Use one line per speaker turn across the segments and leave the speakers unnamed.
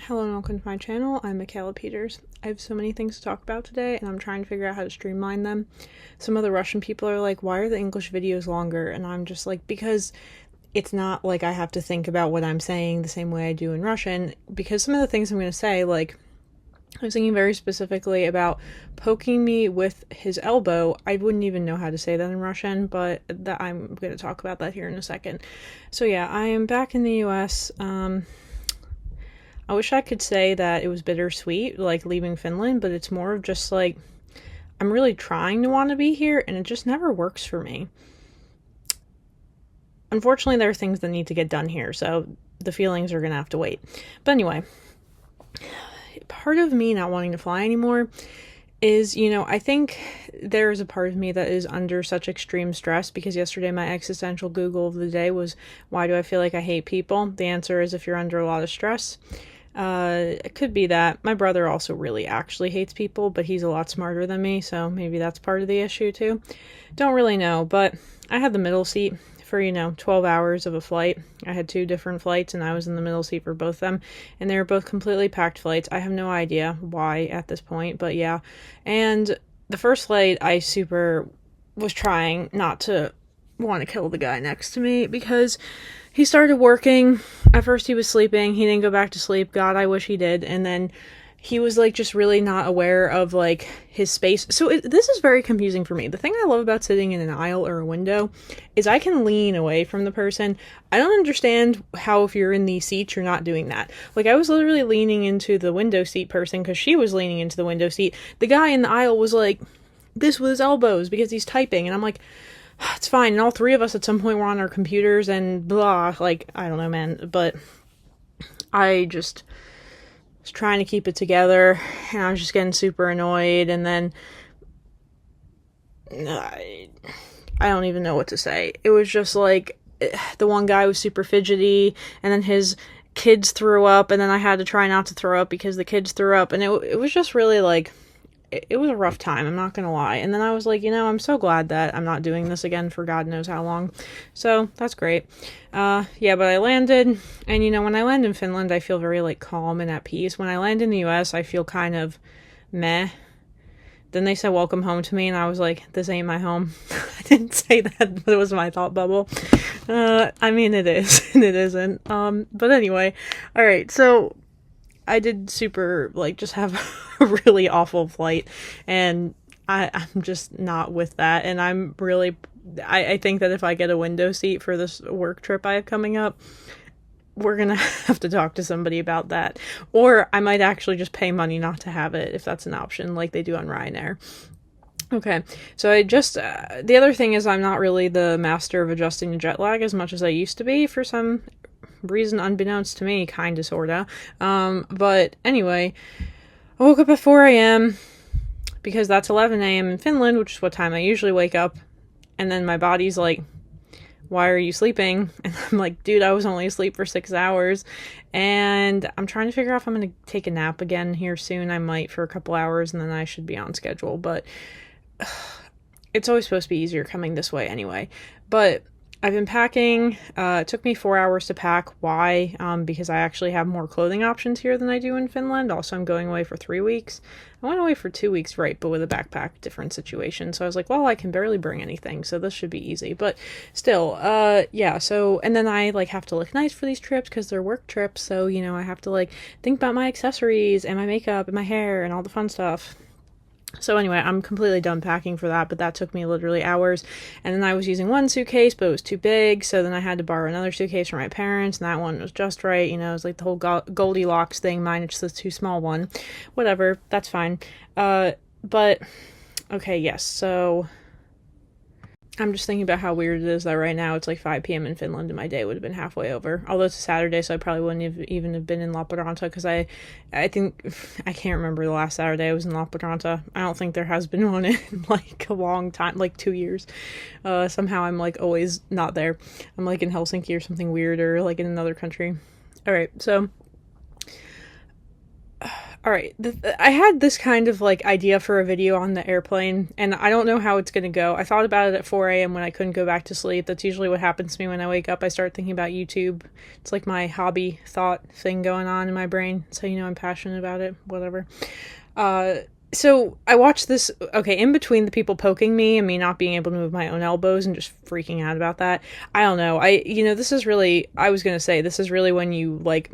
Hello and welcome to my channel. I'm Michaela Peters. I have so many things to talk about today and I'm trying to figure out how to streamline them. Some of the Russian people are like, why are the English videos longer? And I'm just like, because it's not like I have to think about what I'm saying the same way I do in Russian, because some of the things I'm going to say, like, I was thinking very specifically about poking me with his elbow. I wouldn't even know how to say that in Russian, but I'm going to talk about that here in a second. So yeah, I am back in the US. I wish I could say that it was bittersweet, like leaving Finland, but it's more of just like, I'm really trying to want to be here, and it just never works for me. Unfortunately, there are things that need to get done here, so the feelings are going to have to wait. But anyway, part of me not wanting to fly anymore is, I think there is a part of me that is under such extreme stress, because yesterday my existential Google of the day was, why do I feel like I hate people? The answer is if you're under a lot of stress. It could be that. My brother also really actually hates people, but he's a lot smarter than me, so maybe that's part of the issue too. Don't really know, but I had the middle seat for, 12 hours of a flight. I had 2 different flights and I was in the middle seat for both of them, and they were both completely packed flights. I have no idea why at this point, but yeah. And the first flight, I super was trying not to want to kill the guy next to me, because he started working. At first he was sleeping. He didn't go back to sleep. God, I wish he did. And then he was like just really not aware of like his space. So this is very confusing for me. The thing I love about sitting in an aisle or a window is I can lean away from the person. I don't understand how if you're in these seats, you're not doing that. Like, I was literally leaning into the window seat person because she was leaning into the window seat. The guy in the aisle was like this with his elbows because he's typing. And I'm like, it's fine. And all 3 of us at some point were on our computers and blah, like, I don't know, man. But I just was trying to keep it together, and I was just getting super annoyed. And then I don't even know what to say. It was just like, the one guy was super fidgety, and then his kids threw up, and then I had to try not to throw up because the kids threw up. And it was just really like, it was a rough time, I'm not gonna lie. And then I was like, I'm so glad that I'm not doing this again for God knows how long. So that's great. Yeah, but I landed, and when I land in Finland, I feel very like calm and at peace. When I land in the US, I feel kind of meh. Then they said welcome home to me, and I was like, this ain't my home. I didn't say that, but it was my thought bubble. I mean, it is, and it isn't. But anyway, all right, so I did super, like, just have a really awful flight, and I'm just not with that, and I'm really, I think that if I get a window seat for this work trip I have coming up, we're gonna have to talk to somebody about that, or I might actually just pay money not to have it, if that's an option, like they do on Ryanair. Okay, so I just, the other thing is I'm not really the master of adjusting to jet lag as much as I used to be for some reason unbeknownst to me, kinda, sorta. But anyway, I woke up at 4 a.m. because that's 11 a.m. in Finland, which is what time I usually wake up. And then my body's like, why are you sleeping? And I'm like, dude, I was only asleep for 6 hours. And I'm trying to figure out if I'm going to take a nap again here soon. I might for a couple hours, and then I should be on schedule. But it's always supposed to be easier coming this way anyway. But I've been packing. It took me 4 hours to pack. Why? Because I actually have more clothing options here than I do in Finland. Also, I'm going away for 3 weeks. I went away for 2 weeks, right, but with a backpack, different situation. So I was like, well, I can barely bring anything, so this should be easy. But still, yeah, so, and then I, like, have to look nice for these trips because they're work trips. So, I have to, like, think about my accessories and my makeup and my hair and all the fun stuff. So anyway, I'm completely done packing for that, but that took me literally hours. And then I was using one suitcase, but it was too big, so then I had to borrow another suitcase from my parents, and that one was just right. It was like the whole Goldilocks thing. Mine, it's the too small one. Whatever, that's fine. But, okay, yes, so I'm just thinking about how weird it is that right now it's like 5 p.m. in Finland and my day would have been halfway over. Although it's a Saturday, so I probably wouldn't even have been in Lappeenranta, because I think, I can't remember the last Saturday I was in Lappeenranta. I don't think there has been one in like a long time, like 2 years. Somehow I'm like always not there. I'm like in Helsinki or something weird, or like in another country. Alright, so All right, I had this kind of like idea for a video on the airplane, and I don't know how it's gonna go. I thought about it at 4 a.m. when I couldn't go back to sleep. That's usually what happens to me when I wake up. I start thinking about YouTube. It's like my hobby thought thing going on in my brain. So you know I'm passionate about it. Whatever. So I watched this. Okay, in between the people poking me and me not being able to move my own elbows and just freaking out about that. I don't know. This is really. I was gonna say this is really when you like.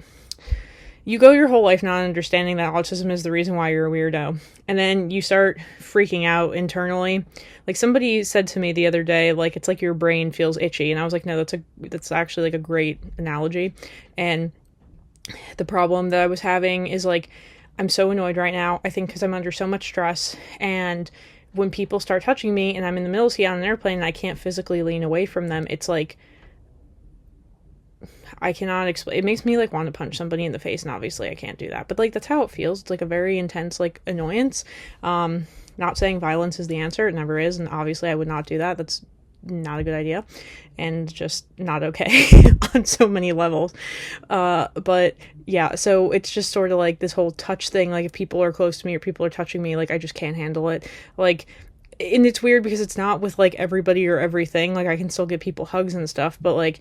You go your whole life not understanding that autism is the reason why you're a weirdo. And then you start freaking out internally. Like somebody said to me the other day, like, it's like your brain feels itchy. And I was like, no, that's actually like a great analogy. And the problem that I was having is like, I'm so annoyed right now. I think because I'm under so much stress. And when people start touching me and I'm in the middle seat on an airplane and I can't physically lean away from them, it's like, I cannot explain. It makes me like want to punch somebody in the face, and obviously I can't do that. But like that's how it feels. It's like a very intense like annoyance. Not saying violence is the answer. It never is, and obviously I would not do that. That's not a good idea, and just not okay on so many levels. But yeah, so it's just sort of like this whole touch thing. Like if people are close to me or people are touching me, like I just can't handle it. Like. And it's weird because it's not with like everybody or everything. Like I can still give people hugs and stuff, but like,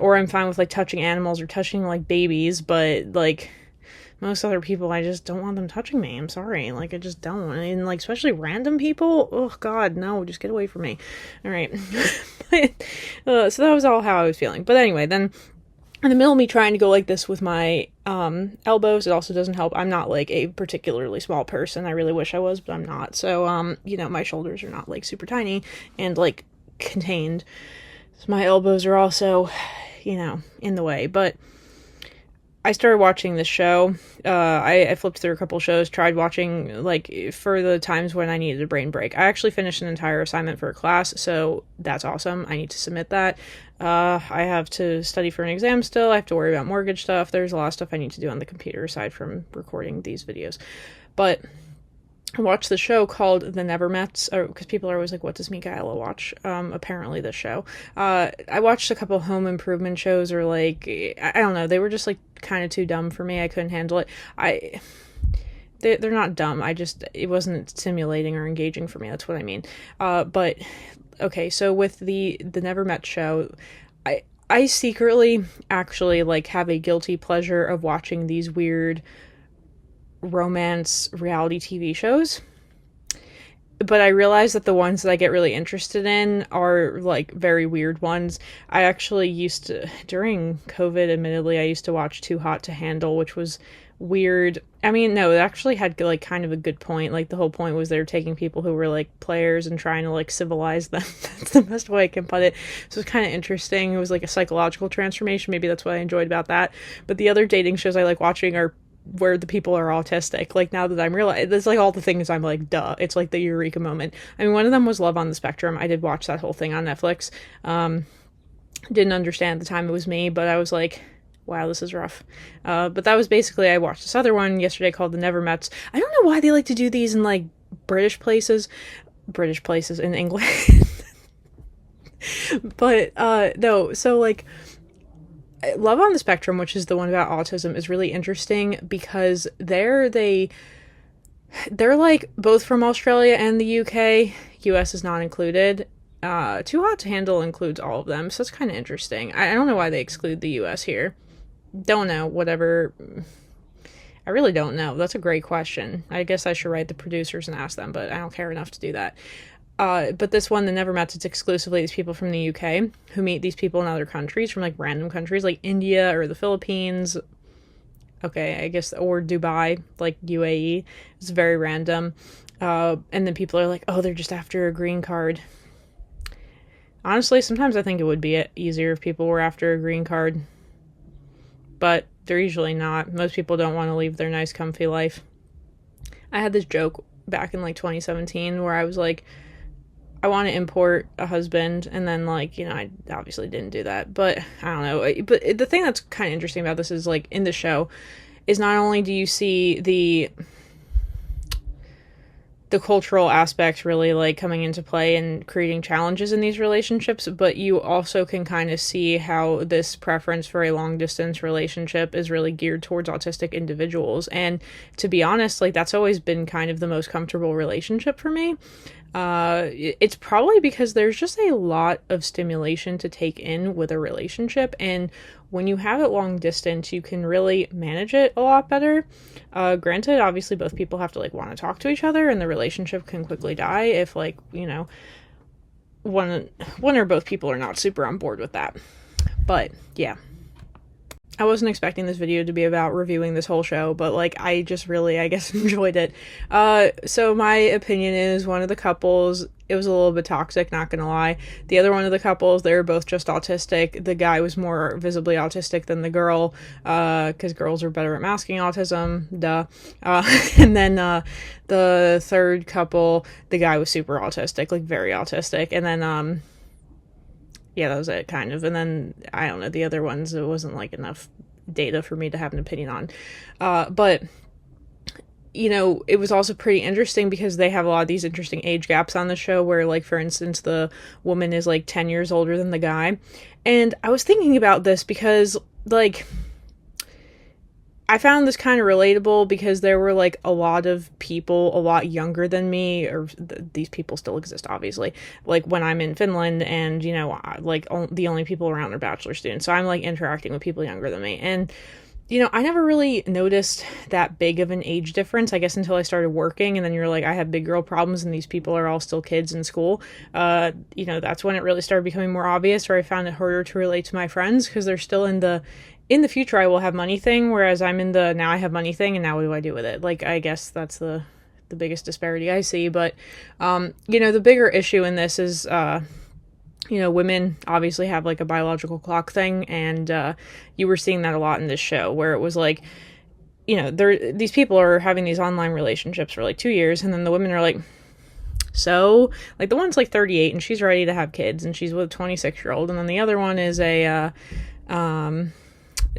or I'm fine with like touching animals or touching like babies, but like most other people, I just don't want them touching me. I'm sorry. Like I just don't. And like, especially random people. Oh God, no, just get away from me. All right. So that was all how I was feeling. But anyway, then in the middle of me trying to go like this with my elbows, it also doesn't help. I'm not like a particularly small person. I really wish I was, but I'm not. So, my shoulders are not like super tiny and like contained. So my elbows are also, in the way. But I started watching this show. I flipped through a couple shows, tried watching, like, for the times when I needed a brain break. I actually finished an entire assignment for a class, so that's awesome. I need to submit that. I have to study for an exam still. I have to worry about mortgage stuff. There's a lot of stuff I need to do on the computer aside from recording these videos. But I watched the show called The Nevermets, because people are always like, what does Mikaela watch? Apparently this show. I watched a couple home improvement shows, or like, I don't know, they were just like kind of too dumb for me. I couldn't handle it. They're not dumb. It wasn't stimulating or engaging for me. That's what I mean. But okay, so with the Nevermets show, I secretly actually like have a guilty pleasure of watching these weird romance reality TV shows, but I realize that the ones that I get really interested in are like very weird ones. I actually used to, during COVID, admittedly, I used to watch Too Hot to Handle, which was weird. I mean, no, it actually had like kind of a good point. Like the whole point was they were taking people who were like players and trying to like civilize them. That's the best way I can put it. So it was kind of interesting. It was like a psychological transformation. Maybe that's what I enjoyed about that. But the other dating shows I like watching are where the people are autistic. Like now that I'm realizing, it's like all the things I'm like, duh. It's like the eureka moment. I mean, one of them was Love on the Spectrum. I did watch that whole thing on Netflix. Didn't understand at the time it was me, but I was like, wow, this is rough. But that was basically, I watched this other one yesterday called The Nevermets. I don't know why they like to do these in like British places in England. But no, so like Love on the Spectrum, which is the one about autism, is really interesting because they're like both from Australia and the UK. US is not included. Too Hot to Handle includes all of them, so it's kind of interesting. I don't know why they exclude the US here. Don't know, whatever. I really don't know. That's a great question. I guess I should write the producers and ask them, but I don't care enough to do that. But this one, The Nevermets, it's exclusively these people from the UK who meet these people in other countries, from like random countries like India or the Philippines. Okay, I guess, or Dubai, like UAE. It's very random. And then people are like, oh, they're just after a green card. Honestly, sometimes I think it would be easier if people were after a green card. But they're usually not. Most people don't want to leave their nice, comfy life. I had this joke back in like 2017 where I was like, I want to import a husband, and then like, I obviously didn't do that, but I don't know. But the thing that's kind of interesting about this is like in the show is not only do you see the the cultural aspects really like coming into play and creating challenges in these relationships, but you also can kind of see how this preference for a long distance relationship is really geared towards autistic individuals. And to be honest, like that's always been kind of the most comfortable relationship for me. It's probably because there's just a lot of stimulation to take in with a relationship, and when you have it long distance, you can really manage it a lot better. Granted, obviously both people have to like want to talk to each other, and the relationship can quickly die if like, you know, one or both people are not super on board with that. But yeah, I wasn't expecting this video to be about reviewing this whole show, but like I just really, I guess, enjoyed it. So my opinion is one of the couples, it was a little bit toxic, not gonna lie. The other one of the couples, they were both just autistic. The guy was more visibly autistic than the girl, because girls are better at masking autism, duh. And then the third couple, the guy was super autistic, like very autistic. And then yeah, that was it, kind of. And then, I don't know, the other ones, it wasn't, like, enough data for me to have an opinion on. But, you know, it was also pretty interesting because they have a lot of these interesting age gaps on the show where, like, for instance, the woman is, like, 10 years older than the guy. And I was thinking about this because, like, I found this kind of relatable because there were, like, a lot of people a lot younger than me, or these people still exist, obviously, like, when I'm in Finland, and, you know, like, the only people around are bachelor students, so I'm, like, interacting with people younger than me, and, you know, I never really noticed that big of an age difference, I guess, until I started working, and then you're like, I have big girl problems, and these people are all still kids in school. You know, that's when it really started becoming more obvious, or I found it harder to relate to my friends, because they're still in the future I will have money thing, whereas I'm in the now I have money thing, and now what do I do with it? Like, I guess that's the biggest disparity I see. But, you know, the bigger issue in this is, you know, women obviously have, like, a biological clock thing, and you were seeing that a lot in this show, where it was, like, you know, these people are having these online relationships for, like, 2 years, and then the women are like, so, like, the one's, like, 38, and she's ready to have kids, and she's with a 26-year-old, and then the other one is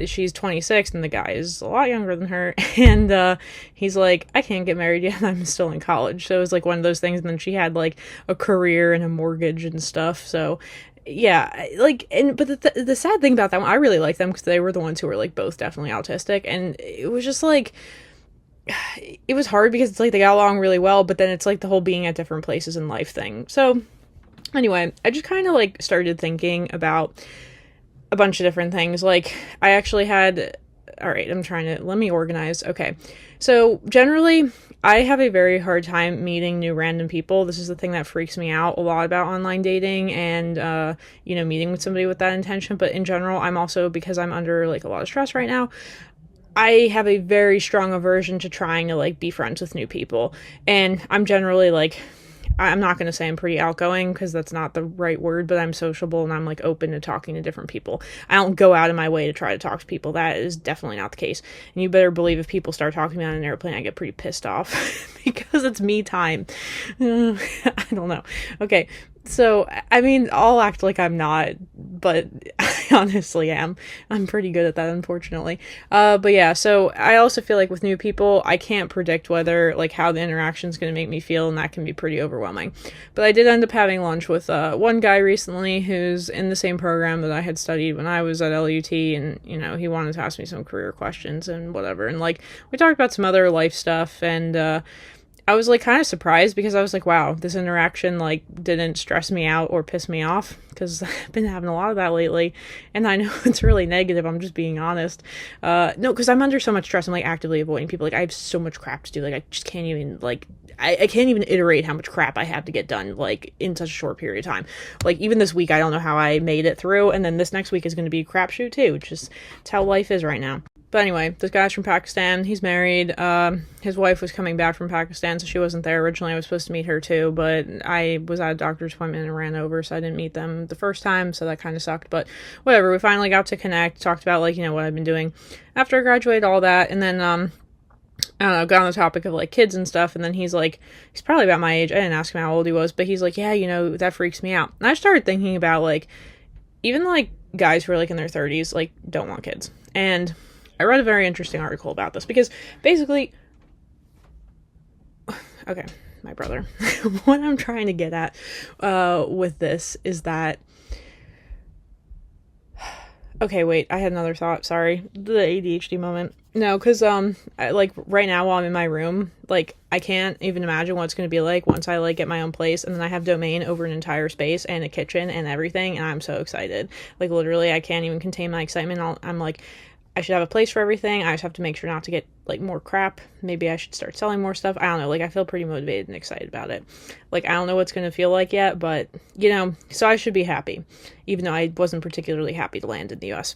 she's 26 and the guy is a lot younger than her, and he's like, I can't get married yet, I'm still in college. So it was like one of those things, and then she had like a career and a mortgage and stuff. So yeah, like, and but the sad thing about that one, I really like them because they were the ones who were like both definitely autistic, and it was just like, it was hard because it's like they got along really well, but then it's like the whole being at different places in life thing. So anyway, I just kind of like started thinking about a bunch of different things. Like, I actually had, all right, let me organize. Okay. So generally, I have a very hard time meeting new random people. This is the thing that freaks me out a lot about online dating and, you know, meeting with somebody with that intention. But in general, I'm also, because I'm under like a lot of stress right now, I have a very strong aversion to trying to like be friends with new people. And I'm generally like, I'm not going to say I'm pretty outgoing because that's not the right word, but I'm sociable and I'm like open to talking to different people. I don't go out of my way to try to talk to people. That is definitely not the case. And you better believe if people start talking to me on an airplane, I get pretty pissed off because it's me time. I don't know. Okay. So, I mean, I'll act like I'm not, but I honestly am. I'm pretty good at that, unfortunately. But yeah, so I also feel like with new people, I can't predict whether, like, how the interaction's going to make me feel, and that can be pretty overwhelming. But I did end up having lunch with one guy recently who's in the same program that I had studied when I was at LUT, and, you know, he wanted to ask me some career questions and whatever. And, like, we talked about some other life stuff, and, I was, like, kind of surprised because I was like, wow, this interaction, like, didn't stress me out or piss me off, because I've been having a lot of that lately, and I know it's really negative, I'm just being honest. No, because I'm under so much stress, I'm, like, actively avoiding people. Like, I have so much crap to do, like, I just can't even, like, I can't even iterate how much crap I have to get done, like, in such a short period of time. Like, even this week, I don't know how I made it through, and then this next week is going to be a crapshoot, too, it's how life is right now. But anyway, this guy's from Pakistan. He's married. His wife was coming back from Pakistan, so she wasn't there originally. I was supposed to meet her too, but I was at a doctor's appointment and ran over, so I didn't meet them the first time, so that kind of sucked. But whatever, we finally got to connect, talked about, like, you know, what I've been doing after I graduated, all that, and then, I don't know, got on the topic of, like, kids and stuff, and then he's like, he's probably about my age. I didn't ask him how old he was, but he's like, yeah, you know, that freaks me out. And I started thinking about, like, even, like, guys who are, like, in their 30s, like, don't want kids. And I read a very interesting article about this because basically, okay, my brother. What I'm trying to get at with this is that, okay, wait, I had another thought, sorry, the ADHD moment. No, because like right now while I'm in my room, like I can't even imagine what it's going to be like once I like get my own place, and then I have domain over an entire space and a kitchen and everything, and I'm so excited. Like literally I can't even contain my excitement. I'm like, I should have a place for everything. I just have to make sure not to get like more crap. Maybe I should start selling more stuff. I don't know. Like I feel pretty motivated and excited about it. Like I don't know what it's going to feel like yet, but you know, so I should be happy, even though I wasn't particularly happy to land in the US.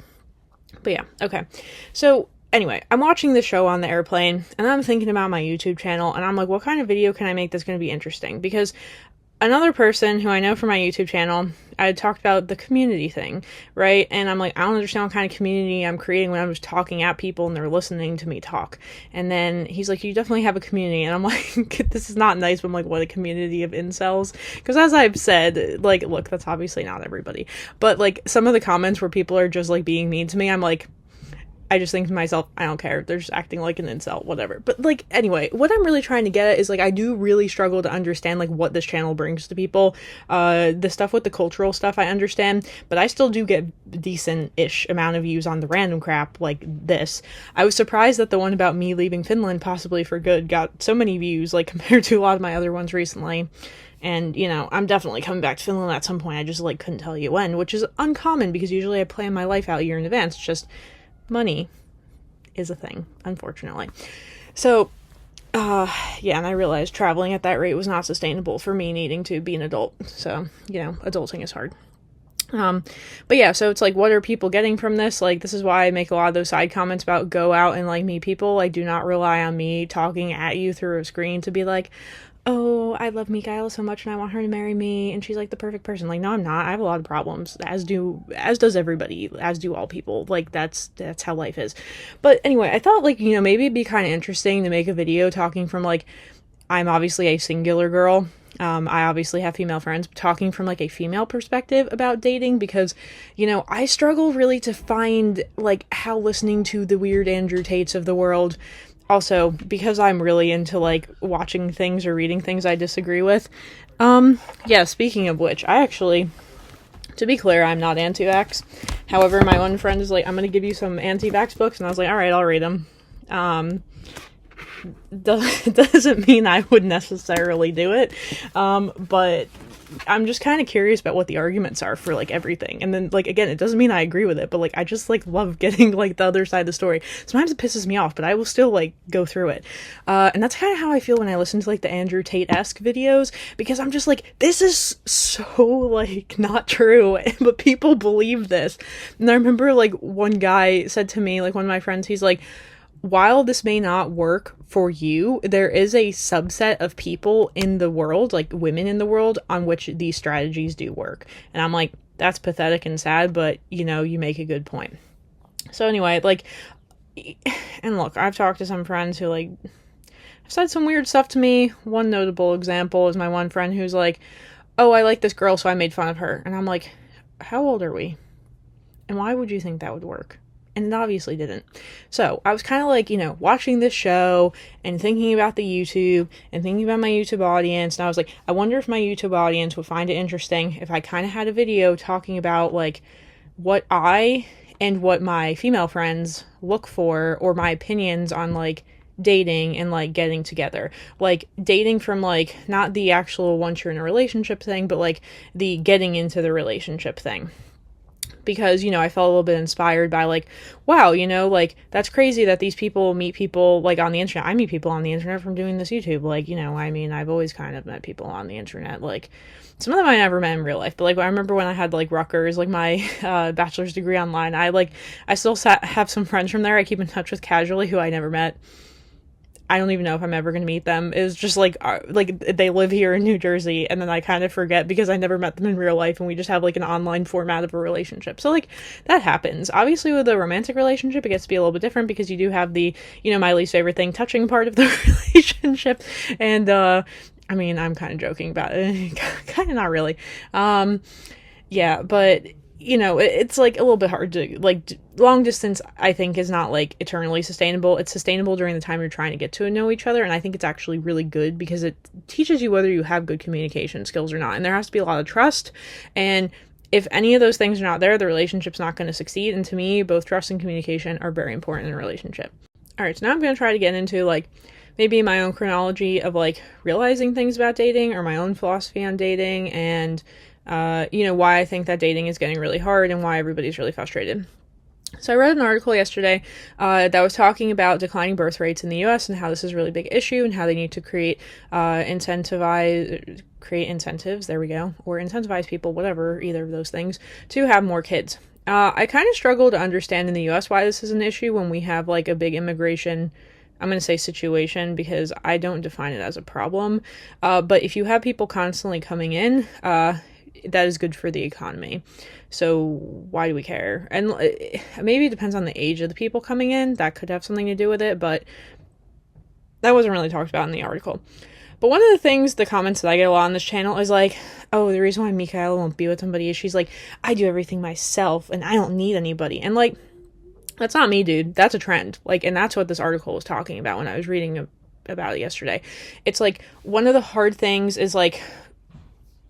But yeah, okay. So anyway, I'm watching this show on the airplane, and I'm thinking about my YouTube channel, and I'm like, what kind of video can I make that's going to be interesting? Because another person who I know from my YouTube channel, I had talked about the community thing, right? And I'm like, I don't understand what kind of community I'm creating when I'm just talking at people and they're listening to me talk. And then he's like, you definitely have a community. And I'm like, this is not nice, but I'm like, what, a community of incels? Because as I've said, like, look, that's obviously not everybody. But like some of the comments where people are just like being mean to me, I'm like, I just think to myself, I don't care. They're just acting like an incel, whatever. But like, anyway, what I'm really trying to get at is like, I do really struggle to understand like what this channel brings to people. The stuff with the cultural stuff I understand, but I still do get decent-ish amount of views on the random crap like this. I was surprised that the one about me leaving Finland possibly for good got so many views, like compared to a lot of my other ones recently. And, you know, I'm definitely coming back to Finland at some point. I just like couldn't tell you when, which is uncommon because usually I plan my life out a year in advance. It's just money is a thing, unfortunately. So, yeah, and I realized traveling at that rate was not sustainable for me needing to be an adult. So, you know, adulting is hard. But yeah, so it's like, what are people getting from this? Like, this is why I make a lot of those side comments about go out and like meet people. Like, do not rely on me talking at you through a screen to be like, oh, I love Mikaela so much and I want her to marry me and she's like the perfect person. Like, no, I'm not. I have a lot of problems, as does everybody, as do all people. Like, that's how life is. But anyway, I thought like, you know, maybe it'd be kind of interesting to make a video talking from like, I'm obviously a singular girl. I obviously have female friends, but talking from like a female perspective about dating, because, you know, I struggle really to find like how listening to the weird Andrew Tates of the world. Also, because I'm really into, like, watching things or reading things I disagree with. Yeah, speaking of which, I actually, to be clear, I'm not anti-vax. However, my one friend is like, I'm gonna give you some anti-vax books, and I was like, alright, I'll read them. Doesn't mean I would necessarily do it, but I'm just kind of curious about what the arguments are for, like, everything. And then, like, again, it doesn't mean I agree with it, but, like, I just, like, love getting, like, the other side of the story. Sometimes it pisses me off, but I will still, like, go through it. And that's kind of how I feel when I listen to, like, the Andrew Tate-esque videos, because I'm just like, this is so, like, not true, but people believe this. And I remember, like, one guy said to me, like, one of my friends, he's like, while this may not work for you, there is a subset of people in the world, like women in the world, on which these strategies do work. And I'm like, that's pathetic and sad, but, you know, you make a good point. So anyway, like, and look, I've talked to some friends who, like, have said some weird stuff to me. One notable example is my one friend who's like, oh, I like this girl, so I made fun of her. And I'm like, how old are we? And why would you think that would work? And it obviously didn't. So I was kind of like, you know, watching this show and thinking about the YouTube and thinking about my YouTube audience. And I was like, I wonder if my YouTube audience would find it interesting if I kind of had a video talking about like what I and what my female friends look for, or my opinions on like dating and like getting together. Like dating from like not the actual once you're in a relationship thing, but like the getting into the relationship thing. Because, you know, I felt a little bit inspired by, like, wow, you know, like, that's crazy that these people meet people, like, on the internet. I meet people on the internet from doing this YouTube. Like, you know, I mean, I've always kind of met people on the internet. Like, some of them I never met in real life. But, like, I remember when I had, like, Rutgers, like, my bachelor's degree online, I still have some friends from there I keep in touch with casually who I never met. I don't even know if I'm ever going to meet them. It was just like they live here in New Jersey, and then I kind of forget because I never met them in real life, and we just have like an online format of a relationship. So like that happens. Obviously with a romantic relationship, it gets to be a little bit different because you do have the, you know, my least favorite thing, touching part of the relationship. And, I mean, I'm kind of joking about it. Kind of not really. Yeah, but it's like a little bit hard to like long distance. I think is not like eternally sustainable. It's sustainable during the time you're trying to get to know each other, and I think it's actually really good because it teaches you whether you have good communication skills or not. And there has to be a lot of trust, and if any of those things are not there, the relationship's not going to succeed. And to me, both trust and communication are very important in a relationship. All right, so now I'm going to try to get into like maybe my own chronology of like realizing things about dating, or my own philosophy on dating, and why I think that dating is getting really hard and why everybody's really frustrated. So I read an article yesterday that was talking about declining birth rates in the U.S. and how this is a really big issue and how they need to create incentives, there we go, or incentivize people, whatever, either of those things, to have more kids. I kind of struggle to understand in the U.S. why this is an issue when we have like a big immigration, I'm going to say situation, because I don't define it as a problem. But if you have people constantly coming in, that is good for the economy. So why do we care? And maybe it depends on the age of the people coming in. That could have something to do with it, but that wasn't really talked about in the article. But one of the things, the comments that I get a lot on this channel is like, oh, the reason why Michaela won't be with somebody is she's like, I do everything myself and I don't need anybody. And like, that's not me, dude. That's a trend. Like, and that's what this article was talking about when I was reading about it yesterday. It's like, one of the hard things is like,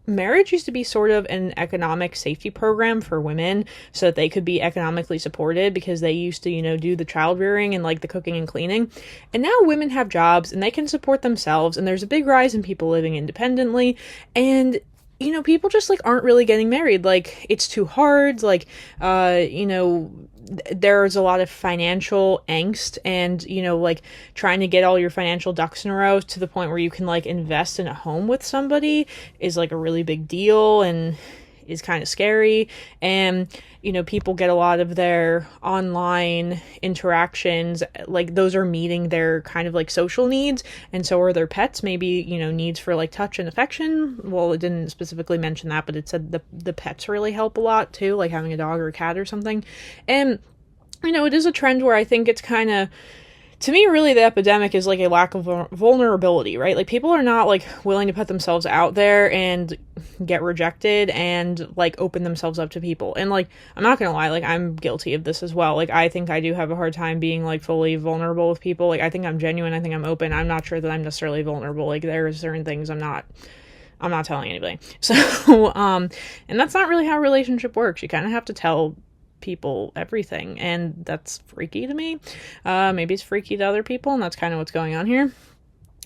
marriage used to be sort of an economic safety program for women so that they could be economically supported because they used to, do the child rearing and like the cooking and cleaning. And now women have jobs and they can support themselves, and there's a big rise in people living independently. And people just like aren't really getting married. Like, it's too hard. Like, there's a lot of financial angst and, like trying to get all your financial ducks in a row to the point where you can like invest in a home with somebody is like a really big deal and is kind of scary. And, people get a lot of their online interactions, like those are meeting their kind of like social needs. And so are their pets, maybe, needs for like touch and affection. Well, it didn't specifically mention that, but it said the pets really help a lot too, like having a dog or a cat or something. And, it is a trend where I think it's kind of, to me, really the epidemic is like a lack of vulnerability, right? Like, people are not like willing to put themselves out there and get rejected and like open themselves up to people. And like, I'm not gonna lie, like I'm guilty of this as well. Like, I think I do have a hard time being like fully vulnerable with people. Like, I think I'm genuine. I think I'm open. I'm not sure that I'm necessarily vulnerable. Like, there are certain things I'm not telling anybody. So, and that's not really how a relationship works. You kind of have to tell people everything, and that's freaky to me. Maybe it's freaky to other people, and that's kind of what's going on here.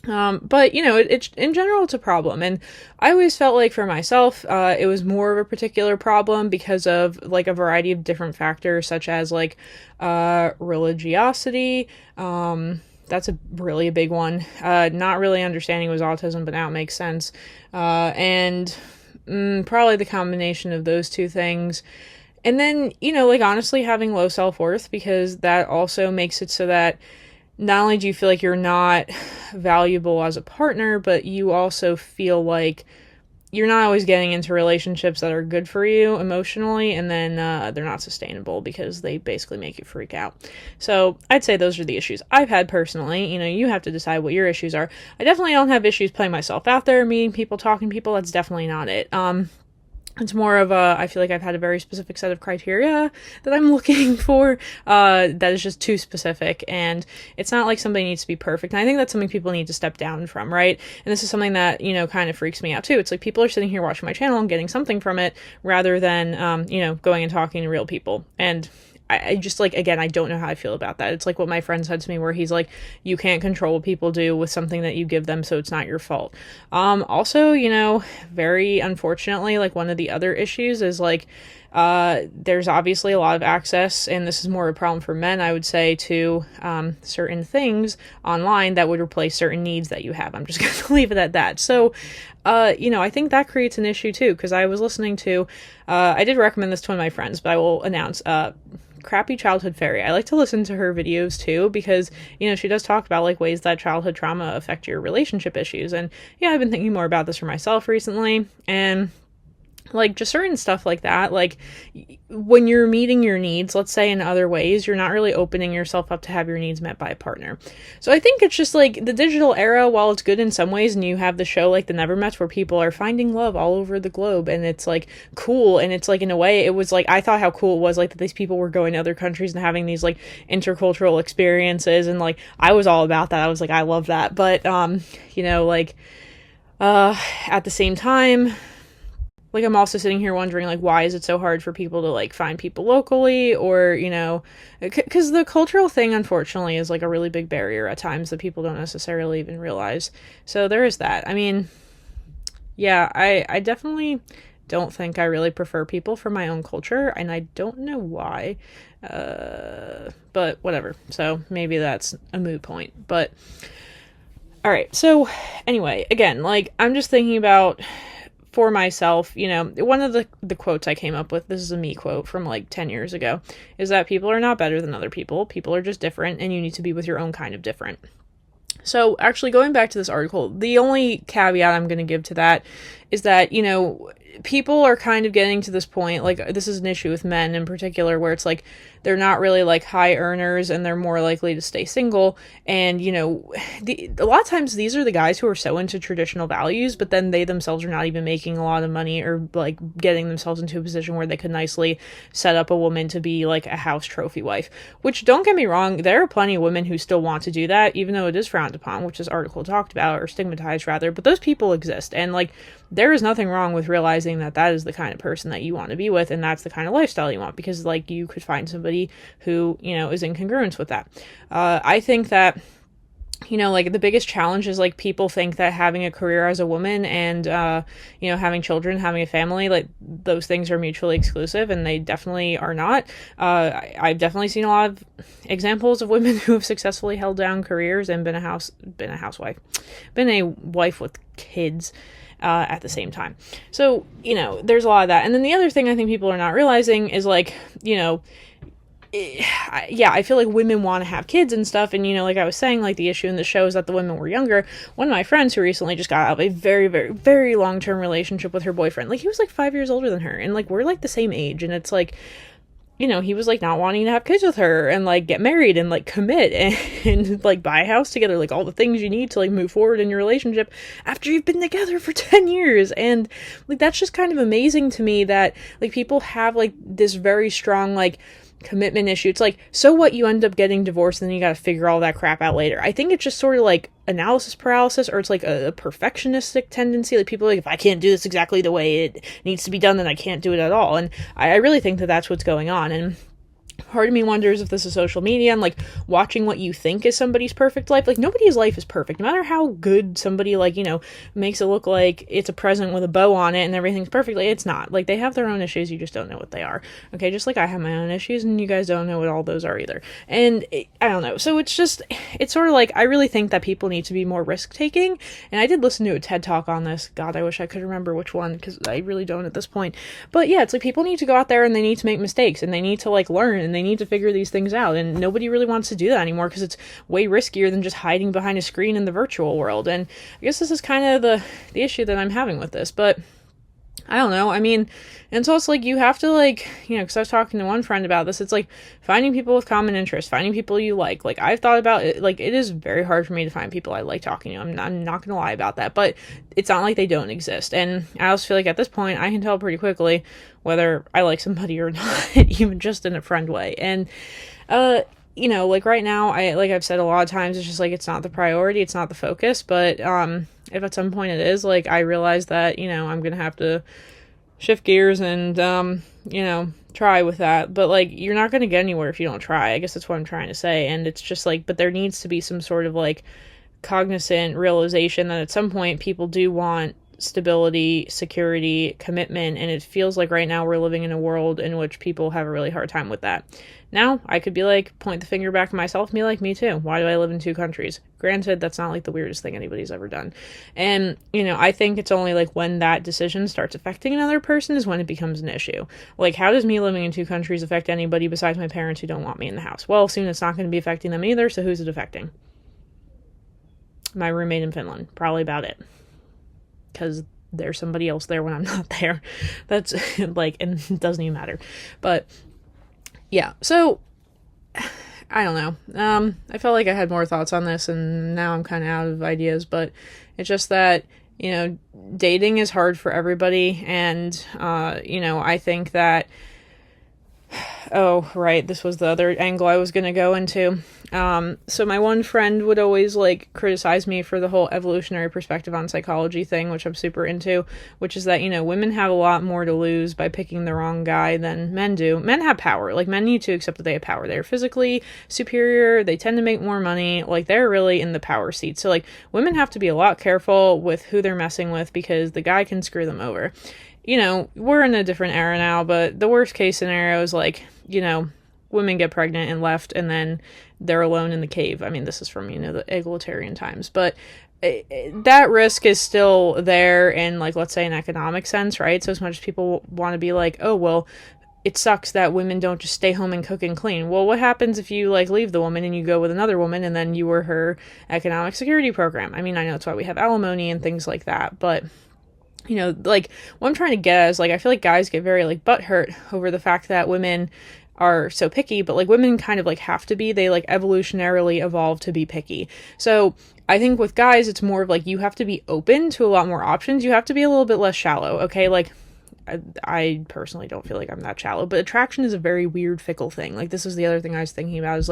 But it's in general, it's a problem. And I always felt like for myself, it was more of a particular problem because of like a variety of different factors, such as like, religiosity. That's really a big one. Not really understanding it was autism, but now it makes sense. And probably the combination of those two things. And then, like honestly having low self-worth, because that also makes it so that not only do you feel like you're not valuable as a partner, but you also feel like you're not always getting into relationships that are good for you emotionally, and then they're not sustainable because they basically make you freak out. So I'd say those are the issues I've had personally. You have to decide what your issues are. I definitely don't have issues putting myself out there, meeting people, talking to people. That's definitely not it. It's more of I feel like I've had a very specific set of criteria that I'm looking for, that is just too specific, and it's not like somebody needs to be perfect. And I think that's something people need to step down from, right? And this is something that, kind of freaks me out too. It's like people are sitting here watching my channel and getting something from it rather than, going and talking to real people. And I just like, again, I don't know how I feel about that. It's like what my friend said to me where he's like, you can't control what people do with something that you give them, so it's not your fault. Also, very unfortunately, like one of the other issues is like, there's obviously a lot of access, and this is more a problem for men, I would say, to certain things online that would replace certain needs that you have. I'm just going to leave it at that. So, I think that creates an issue too, because I was listening to, I did recommend this to one of my friends, but I will announce, Crappy Childhood Fairy. I like to listen to her videos too, because, she does talk about like ways that childhood trauma affect your relationship issues. And yeah, I've been thinking more about this for myself recently, and like just certain stuff like that, like when you're meeting your needs, let's say in other ways, you're not really opening yourself up to have your needs met by a partner. So I think it's just like the digital era, while it's good in some ways, and you have the show like The Nevermets where people are finding love all over the globe, and it's like cool, and it's like in a way it was like, I thought how cool it was, like that these people were going to other countries and having these like intercultural experiences, and like I was all about that. I was like, I love that. But like at the same time, like, I'm also sitting here wondering, like, why is it so hard for people to, like, find people locally, or, because the cultural thing, unfortunately, is, like, a really big barrier at times that people don't necessarily even realize. So there is that. I mean, yeah, I definitely don't think I really prefer people from my own culture, and I don't know why, but whatever. So maybe that's a moot point, but, alright, so, anyway, again, like, I'm just thinking about, for myself, one of the quotes I came up with, this is a me quote from like 10 years ago, is that people are not better than other people. People are just different, and you need to be with your own kind of different. So actually, going back to this article, the only caveat I'm going to give to that is that, people are kind of getting to this point, like, this is an issue with men in particular, where it's like, they're not really like high earners, and they're more likely to stay single. And, a lot of times these are the guys who are so into traditional values, but then they themselves are not even making a lot of money, or like getting themselves into a position where they could nicely set up a woman to be like a house trophy wife, which, don't get me wrong, there are plenty of women who still want to do that, even though it is frowned upon, which this article talked about, or stigmatized rather, but those people exist. And like, there is nothing wrong with realizing that that is the kind of person that you want to be with, and that's the kind of lifestyle you want, because like you could find somebody who, is in congruence with that. I think that, like the biggest challenge is like people think that having a career as a woman and, having children, having a family, like those things are mutually exclusive, and they definitely are not. I've definitely seen a lot of examples of women who have successfully held down careers and been a wife with kids at the same time. So, there's a lot of that. And then the other thing I think people are not realizing is like, I feel like women want to have kids and stuff, and like I was saying, like the issue in the show is that the women were younger. One of my friends who recently just got out of a very, very, very long-term relationship with her boyfriend, like he was like 5 years older than her, and like we're like the same age, and it's like, he was like not wanting to have kids with her and like get married and like commit and like buy a house together, like all the things you need to like move forward in your relationship after you've been together for 10 years. And like that's just kind of amazing to me that like people have like this very strong like commitment issue. It's like, so what, you end up getting divorced and then you gotta figure all that crap out later. I think it's just sort of like analysis paralysis, or it's like a perfectionistic tendency. Like people are like, if I can't do this exactly the way it needs to be done, then I can't do it at all. And I really think that that's what's going on. And part of me wonders if this is social media and like watching what you think is somebody's perfect life. Like nobody's life is perfect, no matter how good somebody like, makes it look like it's a present with a bow on it and everything's perfect. Like it's not. Like they have their own issues, you just don't know what they are. Okay, just like I have my own issues and you guys don't know what all those are either. And I don't know. So it's sort of like, I really think that people need to be more risk taking. And I did listen to a TED talk on this. God, I wish I could remember which one, because I really don't at this point. But yeah, it's like people need to go out there and they need to make mistakes and they need to like learn and they need to figure these things out, and nobody really wants to do that anymore because it's way riskier than just hiding behind a screen in the virtual world. And I guess this is kind of the issue that I'm having with this, but I don't know. I mean, and so it's like you have to like, because I was talking to one friend about this, it's like finding people with common interests, finding people you like. Like I've thought about it, like it is very hard for me to find people I like talking to. I'm not gonna lie about that, but it's not like they don't exist. And I also feel like at this point I can tell pretty quickly whether I like somebody or not, even just in a friend way. And like right now, I've said a lot of times, it's just like it's not the priority, it's not the focus. But if at some point it is, like I realize that I'm gonna have to shift gears and try with that. But like you're not gonna get anywhere if you don't try. I guess that's what I'm trying to say. And it's just like, but there needs to be some sort of like cognizant realization that at some point people do want stability, security, commitment, and it feels like right now we're living in a world in which people have a really hard time with that. Now, I could be like, point the finger back at myself and be like, me too. Why do I live in two countries? Granted, that's not like the weirdest thing anybody's ever done. And, I think it's only like when that decision starts affecting another person is when it becomes an issue. Like, how does me living in two countries affect anybody besides my parents who don't want me in the house? Well, soon it's not going to be affecting them either, so who's it affecting? My roommate in Finland. Probably about it. Because there's somebody else there when I'm not there. That's like, and it doesn't even matter. But yeah, so I don't know. I felt like I had more thoughts on this, and now I'm kind of out of ideas, but it's just that, dating is hard for everybody, and, I think that, oh, right, this was the other angle I was going to go into. So my one friend would always, criticize me for the whole evolutionary perspective on psychology thing, which I'm super into, which is that, women have a lot more to lose by picking the wrong guy than men do. Men have power. Men need to accept that they have power. They're physically superior. They tend to make more money. They're really in the power seat. So, women have to be a lot careful with who they're messing with because the guy can screw them over. We're in a different era now, but the worst case scenario is women get pregnant and left, and then they're alone in the cave. I mean, this is from, the egalitarian times, but that risk is still there in, let's say an economic sense, right? So as much as people want to be oh, well, it sucks that women don't just stay home and cook and clean. Well, what happens if you, leave the woman and you go with another woman and then you were her economic security program? I mean, I know that's why we have alimony and things like that, but what I'm trying to get at is, I feel like guys get very, butthurt over the fact that women are so picky, but, women kind of, have to be. They, evolutionarily evolved to be picky. So, I think with guys, it's more of, you have to be open to a lot more options. You have to be a little bit less shallow, okay? I personally don't feel like I'm that shallow, but attraction is a very weird, fickle thing. This is the other thing I was thinking about is,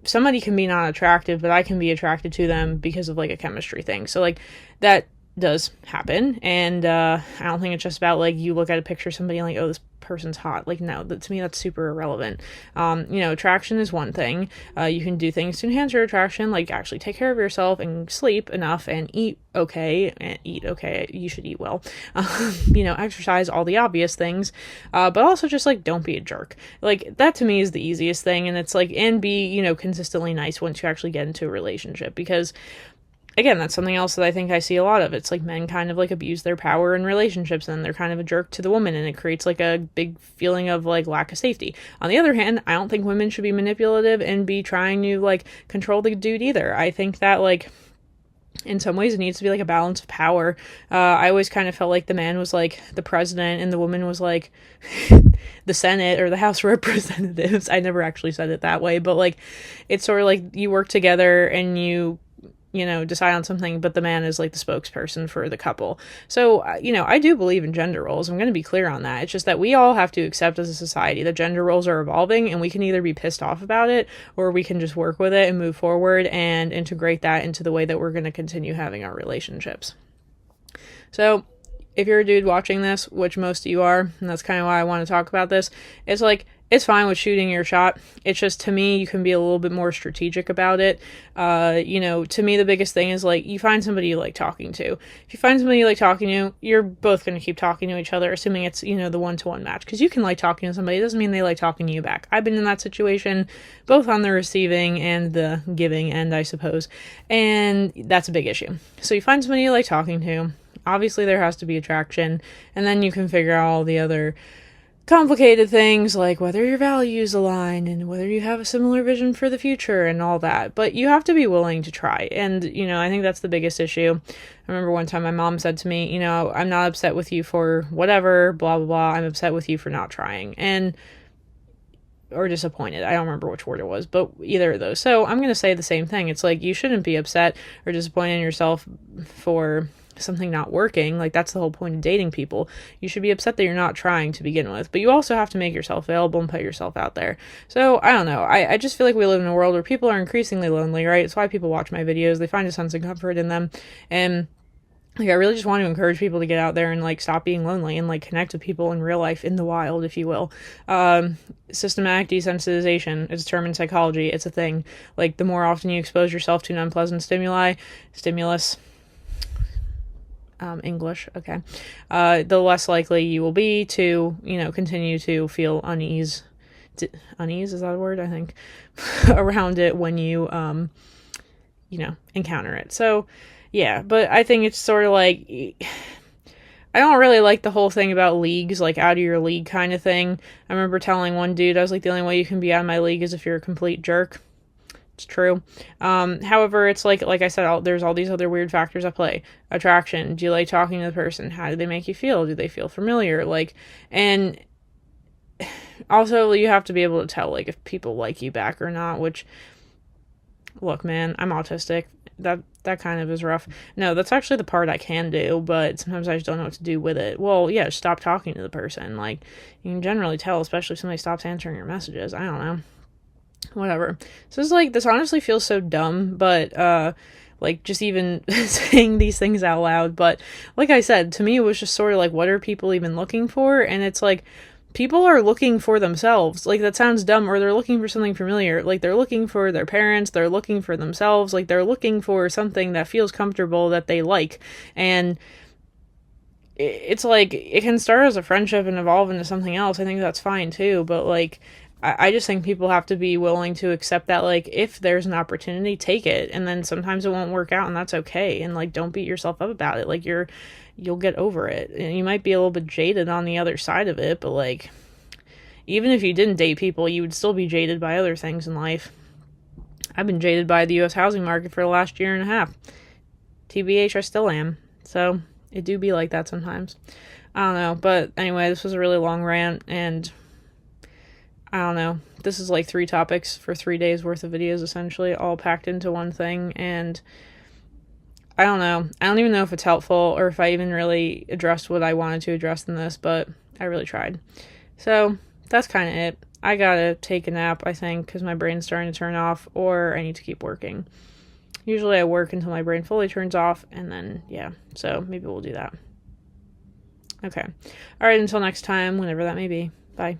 somebody can be not attractive, but I can be attracted to them because of, a chemistry thing. So, that does happen, and I don't think it's just about you look at a picture of somebody and oh, this person's hot. No, to me that's super irrelevant. Attraction is one thing. You can do things to enhance your attraction, actually take care of yourself and sleep enough and eat okay. You should eat well. Exercise, all the obvious things, but also just don't be a jerk. That to me is the easiest thing, and it's and be consistently nice once you actually get into a relationship, because again, that's something else that I think I see a lot of. It's men kind of abuse their power in relationships, and they're kind of a jerk to the woman, and it creates a big feeling of lack of safety. On the other hand, I don't think women should be manipulative and be trying to control the dude either. I think that in some ways it needs to be a balance of power. I always kind of felt the man was the president and the woman was the Senate or the House of Representatives. I never actually said it that way, but it's sort of you work together and you decide on something, but the man is the spokesperson for the couple. So, I do believe in gender roles. I'm going to be clear on that. It's just that we all have to accept as a society that gender roles are evolving, and we can either be pissed off about it, or we can just work with it and move forward and integrate that into the way that we're going to continue having our relationships. So, if you're a dude watching this, which most of you are, and that's kind of why I want to talk about this, it's it's fine with shooting your shot. It's just, to me, you can be a little bit more strategic about it. To me, the biggest thing is, you find somebody you like talking to. If you find somebody you like talking to, you're both going to keep talking to each other, assuming it's, the one-to-one match. Because you can like talking to somebody, it doesn't mean they like talking to you back. I've been in that situation, both on the receiving and the giving end, I suppose. And that's a big issue. So you find somebody you like talking to. Obviously, there has to be attraction. And then you can figure out all the other complicated things like whether your values align and whether you have a similar vision for the future and all that. But you have to be willing to try. And, I think that's the biggest issue. I remember one time my mom said to me, I'm not upset with you for whatever, blah, blah, blah. I'm upset with you for not trying. Or disappointed. I don't remember which word it was, but either of those. So I'm going to say the same thing. It's you shouldn't be upset or disappointed in yourself for something not working. That's the whole point of dating people. You should be upset that you're not trying to begin with, but you also have to make yourself available and put yourself out there. So I don't know. I just feel we live in a world where people are increasingly lonely, right? It's why people watch my videos. They find a sense of comfort in them. And I really just want to encourage people to get out there and stop being lonely and connect with people in real life, in the wild, if you will. Systematic desensitization is a term in psychology. It's a thing. The more often you expose yourself to an unpleasant stimulus, English, okay, the less likely you will be to, continue to feel unease, is that a word? I think, around it when you, encounter it. So, yeah, but I think it's sort of I don't really like the whole thing about leagues, out of your league kind of thing. I remember telling one dude, I was the only way you can be out of my league is if you're a complete jerk. It's true. However, it's like I said, there's all these other weird factors at play. Attraction. Do you like talking to the person? How do they make you feel? Do they feel familiar? Like, and also you have to be able to tell, like, if people like you back or not, which, look, man, I'm autistic. That kind of is rough. No, that's actually the part I can do, but sometimes I just don't know what to do with it. Well, yeah, stop talking to the person. Like, you can generally tell, especially if somebody stops answering your messages. I don't know. Whatever. So it's like, this honestly feels so dumb, but, like, just even saying these things out loud. But, like I said, to me, it was just sort of like, what are people even looking for? And it's like, people are looking for themselves. Like, that sounds dumb, or they're looking for something familiar. Like, they're looking for their parents, they're looking for themselves, like, they're looking for something that feels comfortable, that they like. And it's like, it can start as a friendship and evolve into something else. I think that's fine too, but, like, I just think people have to be willing to accept that, like, if there's an opportunity, take it. And then sometimes it won't work out, and that's okay. And, like, don't beat yourself up about it. Like, you'll get over it. And you might be a little bit jaded on the other side of it, but, like, even if you didn't date people, you would still be jaded by other things in life. I've been jaded by the U.S. housing market for the last year and a half. TBH, I still am. So, it do be like that sometimes. I don't know. But anyway, this was a really long rant, and I don't know. This is like 3 topics for 3 days worth of videos, essentially, all packed into one thing. And I don't know. I don't even know if it's helpful or if I even really addressed what I wanted to address in this, but I really tried. So that's kind of it. I gotta take a nap, I think, because my brain's starting to turn off, or I need to keep working. Usually I work until my brain fully turns off, and then, yeah. So maybe we'll do that. Okay. All right, until next time, whenever that may be. Bye.